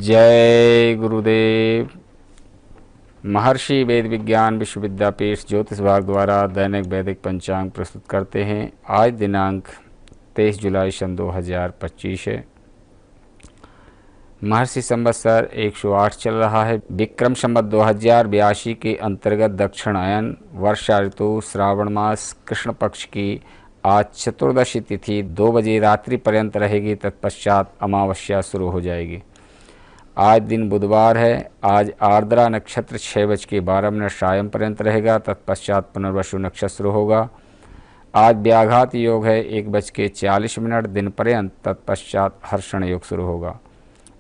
जय गुरुदेव। महर्षि वेद विज्ञान विश्वविद्यापीठ ज्योतिष विभाग द्वारा दैनिक वैदिक पंचांग प्रस्तुत करते हैं। आज दिनांक 23 जुलाई सन 2025 है। महर्षि संवत्सर 108 चल रहा है। विक्रम संवत 2082 के अंतर्गत दक्षिणायन वर्षा ऋतु श्रावण मास कृष्ण पक्ष की आज चतुर्दशी तिथि 2 बजे रात्रि पर्यंत रहेगी। तत्पश्चात अमावस्या शुरू हो जाएगी। आज दिन बुधवार है। आज आर्द्रा नक्षत्र 6:12 सायं पर्यंत रहेगा। तत्पश्चात पुनर्वसु नक्षत्र शुरू होगा। आज व्याघात योग है 1:40 दिन पर्यंत। तत्पश्चात हर्षण योग शुरू होगा।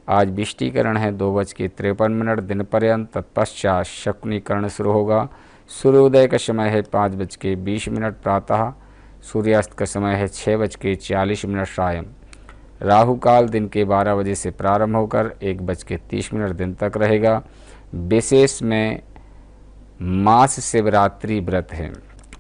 आज विष्टिकरण है 2:53 दिन पर्यंत। तत्पश्चात शकुनीकरण शुरू होगा। सूर्योदय का समय है 5:20 प्रातः। सूर्यास्त का समय है 6:40 सायं। राहु काल दिन के 12 बजे से प्रारंभ होकर 1:30 दिन तक रहेगा। विशेष में मास शिवरात्रि व्रत है।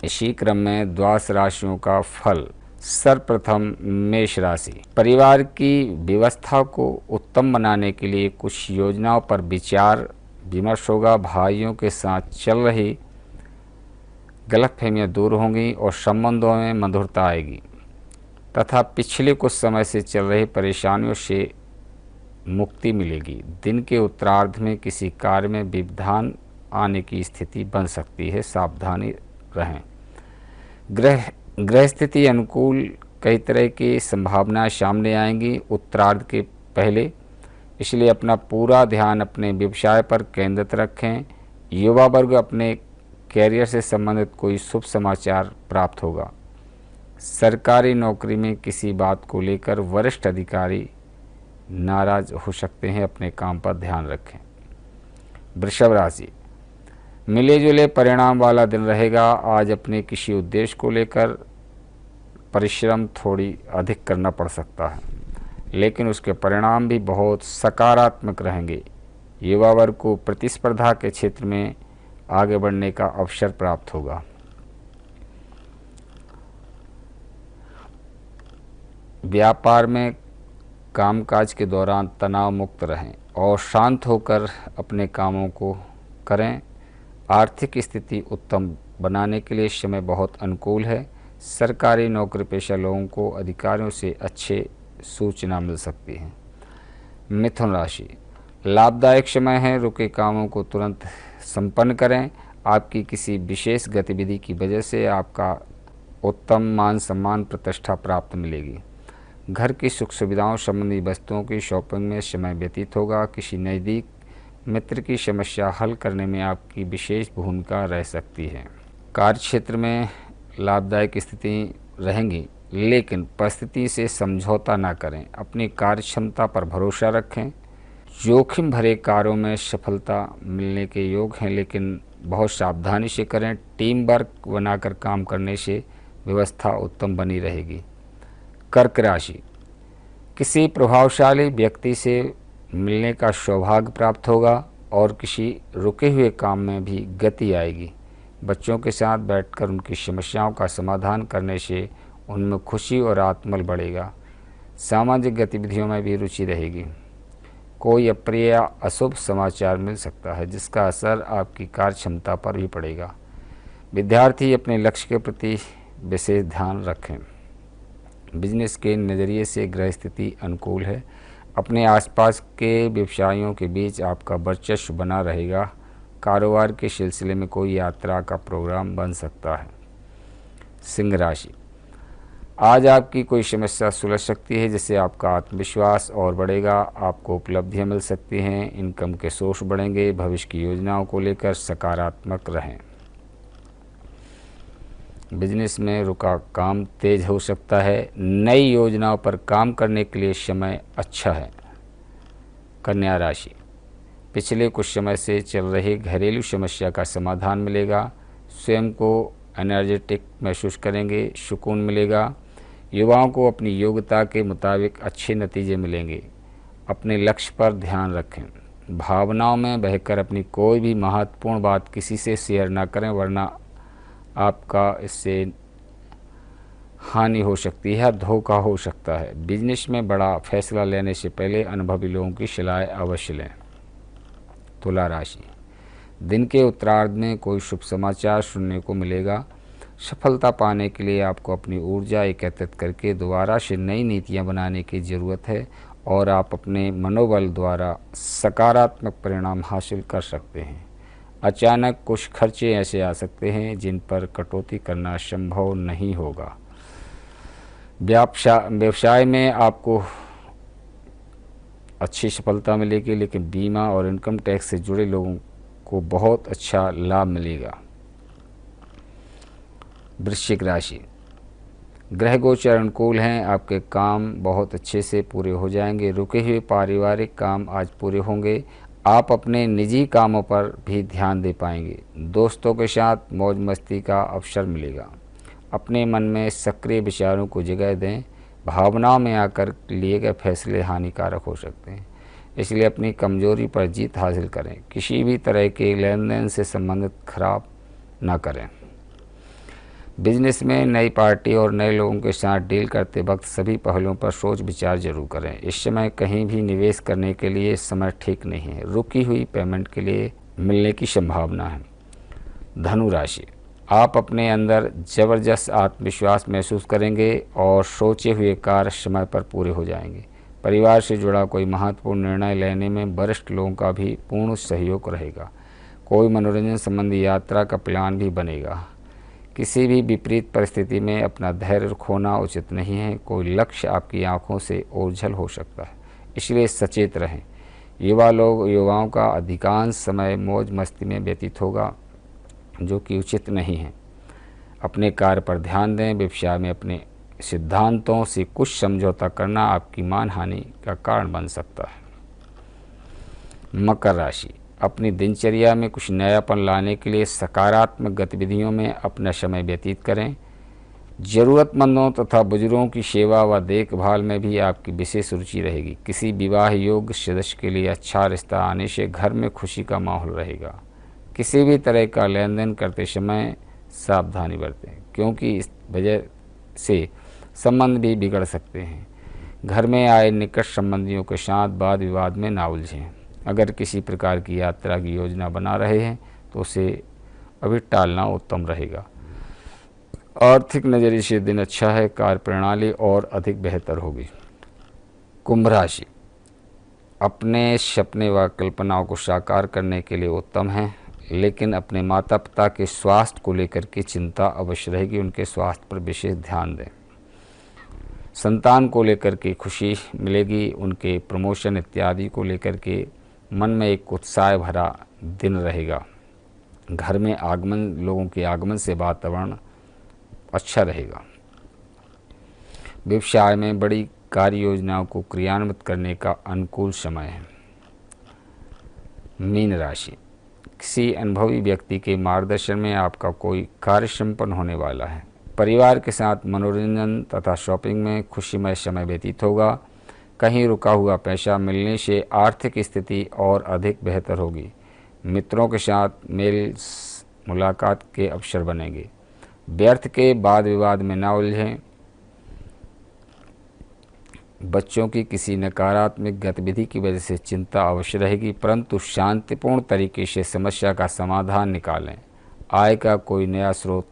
इसी क्रम में द्वादश राशियों का फल। सर्वप्रथम मेष राशि। परिवार की व्यवस्था को उत्तम बनाने के लिए कुछ योजनाओं पर विचार विमर्श होगा। भाइयों के साथ चल रही गलतफहमियां दूर होंगी और संबंधों में मधुरता आएगी तथा पिछले कुछ समय से चल रही परेशानियों से मुक्ति मिलेगी। दिन के उत्तरार्ध में किसी कार्य में व्यवधान आने की स्थिति बन सकती है, सावधानी रहें। ग्रह स्थिति अनुकूल, कई तरह की संभावनाएं सामने आएंगी उत्तरार्ध के पहले, इसलिए अपना पूरा ध्यान अपने व्यवसाय पर केंद्रित रखें। युवा वर्ग अपने कैरियर से संबंधित कोई शुभ समाचार प्राप्त होगा। सरकारी नौकरी में किसी बात को लेकर वरिष्ठ अधिकारी नाराज हो सकते हैं, अपने काम पर ध्यान रखें। वृषभ राशि। मिले जुले परिणाम वाला दिन रहेगा। आज अपने किसी उद्देश्य को लेकर परिश्रम थोड़ी अधिक करना पड़ सकता है, लेकिन उसके परिणाम भी बहुत सकारात्मक रहेंगे। युवा वर्ग को प्रतिस्पर्धा के क्षेत्र में आगे बढ़ने का अवसर प्राप्त होगा। व्यापार में कामकाज के दौरान तनाव मुक्त रहें और शांत होकर अपने कामों को करें। आर्थिक स्थिति उत्तम बनाने के लिए समय बहुत अनुकूल है। सरकारी नौकरी पेशा लोगों को अधिकारियों से अच्छे सूचना मिल सकती है। मिथुन राशि। लाभदायक समय है। रुके कामों को तुरंत संपन्न करें। आपकी किसी विशेष गतिविधि की वजह से आपका उत्तम मान सम्मान प्रतिष्ठा प्राप्त मिलेगी। घर की सुख सुविधाओं संबंधी वस्तुओं की शॉपिंग में समय व्यतीत होगा। किसी नज़दीक मित्र की समस्या हल करने में आपकी विशेष भूमिका रह सकती है। कार्य क्षेत्र में लाभदायक स्थिति रहेंगी, लेकिन परिस्थिति से समझौता न करें। अपनी कार्य क्षमता पर भरोसा रखें। जोखिम भरे कार्यों में सफलता मिलने के योग हैं, लेकिन बहुत सावधानी से करें। टीम वर्क बनाकर काम करने से व्यवस्था उत्तम बनी रहेगी। कर्क राशि। किसी प्रभावशाली व्यक्ति से मिलने का सौभाग्य प्राप्त होगा और किसी रुके हुए काम में भी गति आएगी। बच्चों के साथ बैठकर उनकी समस्याओं का समाधान करने से उनमें खुशी और आत्मबल बढ़ेगा। सामाजिक गतिविधियों में भी रुचि रहेगी। कोई अप्रिय या अशुभ समाचार मिल सकता है, जिसका असर आपकी कार्य क्षमता पर भी पड़ेगा। विद्यार्थी अपने लक्ष्य के प्रति विशेष ध्यान रखें। बिजनेस के नज़रिए से ग्रह स्थिति अनुकूल है। अपने आसपास के व्यवसायियों के बीच आपका वर्चस्व बना रहेगा। कारोबार के सिलसिले में कोई यात्रा का प्रोग्राम बन सकता है। सिंह राशि। आज आपकी कोई समस्या सुलझ सकती है, जिससे आपका आत्मविश्वास और बढ़ेगा। आपको उपलब्धियां मिल सकती हैं। इनकम के सोर्स बढ़ेंगे। भविष्य की योजनाओं को लेकर सकारात्मक रहें। बिजनेस में रुका काम तेज हो सकता है। नई योजनाओं पर काम करने के लिए समय अच्छा है। कन्या राशि। पिछले कुछ समय से चल रही घरेलू समस्या का समाधान मिलेगा। स्वयं को एनर्जेटिक महसूस करेंगे। सुकून मिलेगा। युवाओं को अपनी योग्यता के मुताबिक अच्छे नतीजे मिलेंगे। अपने लक्ष्य पर ध्यान रखें। भावनाओं में बहकर अपनी कोई भी महत्वपूर्ण बात किसी से शेयर न करें, वरना आपका इससे हानि हो सकती है, धोखा हो सकता है। बिजनेस में बड़ा फैसला लेने से पहले अनुभवी लोगों की सलाह अवश्य लें। तुला राशि, दिन के उत्तरार्ध में कोई शुभ समाचार सुनने को मिलेगा। सफलता पाने के लिए आपको अपनी ऊर्जा एकत्रित करके दोबारा से नई नीतियां बनाने की ज़रूरत है और आप अपने मनोबल द्वारा सकारात्मक परिणाम हासिल कर सकते हैं। अचानक कुछ खर्चे ऐसे आ सकते हैं जिन पर कटौती करना संभव नहीं होगा। व्यवसाय में आपको अच्छी सफलता मिलेगी, लेकिन बीमा और इनकम टैक्स से जुड़े लोगों को बहुत अच्छा लाभ मिलेगा। वृश्चिक राशि, ग्रह गोचर अनुकूल हैं, आपके काम बहुत अच्छे से पूरे हो जाएंगे। रुके हुए पारिवारिक काम आज पूरे होंगे। आप अपने निजी कामों पर भी ध्यान दे पाएंगे। दोस्तों के साथ मौज मस्ती का अवसर मिलेगा। अपने मन में सक्रिय विचारों को जगह दें। भावनाओं में आकर लिए गए फैसले हानिकारक हो सकते हैं, इसलिए अपनी कमजोरी पर जीत हासिल करें। किसी भी तरह के लेन देन से संबंधित खराब ना करें। बिजनेस में नई पार्टी और नए लोगों के साथ डील करते वक्त सभी पहलुओं पर सोच विचार जरूर करें। इस समय कहीं भी निवेश करने के लिए समय ठीक नहीं है। रुकी हुई पेमेंट के लिए मिलने की संभावना है। धनु राशि, आप अपने अंदर जबरदस्त आत्मविश्वास महसूस करेंगे और सोचे हुए कार्य समय पर पूरे हो जाएंगे। परिवार से जुड़ा कोई महत्वपूर्ण निर्णय लेने में वरिष्ठ लोगों का भी पूर्ण सहयोग रहेगा। कोई मनोरंजन संबंधी यात्रा का प्लान भी बनेगा। किसी भी विपरीत परिस्थिति में अपना धैर्य खोना उचित नहीं है। कोई लक्ष्य आपकी आंखों से ओझल हो सकता है, इसलिए सचेत रहें। युवाओं का अधिकांश समय मौज मस्ती में व्यतीत होगा, जो कि उचित नहीं है। अपने कार्य पर ध्यान दें। व्यवसाय में अपने सिद्धांतों से कुछ समझौता करना आपकी मानहानि का कारण बन सकता है। मकर राशि, अपनी दिनचर्या में कुछ नयापन लाने के लिए सकारात्मक गतिविधियों में अपना समय व्यतीत करें। ज़रूरतमंदों तथा बुजुर्गों की सेवा व देखभाल में भी आपकी विशेष रुचि रहेगी। किसी विवाह योग्य सदस्य के लिए अच्छा रिश्ता आने से घर में खुशी का माहौल रहेगा। किसी भी तरह का लेन देन करते समय सावधानी बरतें, क्योंकि इस वजह से संबंध भी बिगड़ सकते हैं। घर में आए निकट संबंधियों के साथ वाद विवाद में ना उलझें। अगर किसी प्रकार की यात्रा की योजना बना रहे हैं तो उसे अभी टालना उत्तम रहेगा। आर्थिक नज़रिए से दिन अच्छा है। कार्य प्रणाली और अधिक बेहतर होगी। कुंभ राशि, अपने सपने व कल्पनाओं को साकार करने के लिए उत्तम है, लेकिन अपने माता पिता के स्वास्थ्य को लेकर के चिंता अवश्य रहेगी। उनके स्वास्थ्य पर विशेष ध्यान दें। संतान को लेकर के खुशी मिलेगी। उनके प्रमोशन इत्यादि को लेकर के मन में एक उत्साह भरा दिन रहेगा। घर में लोगों के आगमन से वातावरण अच्छा रहेगा। व्यवसाय में बड़ी कार्य योजनाओं को क्रियान्वित करने का अनुकूल समय है। मीन राशि, किसी अनुभवी व्यक्ति के मार्गदर्शन में आपका कोई कार्य संपन्न होने वाला है। परिवार के साथ मनोरंजन तथा शॉपिंग में खुशीमय समय व्यतीत होगा। कहीं रुका हुआ पैसा मिलने से आर्थिक स्थिति और अधिक बेहतर होगी। मित्रों के साथ मुलाकात के अवसर बनेंगे। व्यर्थ के वाद विवाद में ना उलझें। बच्चों की किसी नकारात्मक गतिविधि की वजह से चिंता अवश्य रहेगी, परंतु शांतिपूर्ण तरीके से समस्या का समाधान निकालें। आय का कोई नया स्रोत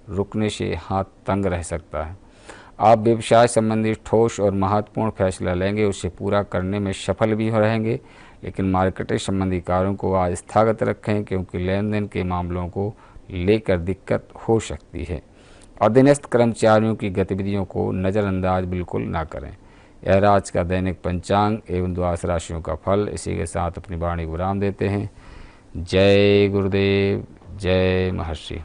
रुकने से हाथ तंग रह सकता है। आप व्यवसाय संबंधी ठोस और महत्वपूर्ण फैसला लेंगे, उसे पूरा करने में सफल भी रहेंगे, लेकिन मार्केटिंग संबंधी कार्यों को आज स्थगित रखें, क्योंकि लेन देन के मामलों को लेकर दिक्कत हो सकती है। अधीनस्थ कर्मचारियों की गतिविधियों को नज़रअंदाज बिल्कुल ना करें। यह आज का दैनिक पंचांग एवं द्वादश राशियों का फल। इसी के साथ अपनी वाणी को विराम देते हैं। जय गुरुदेव, जय महर्षि।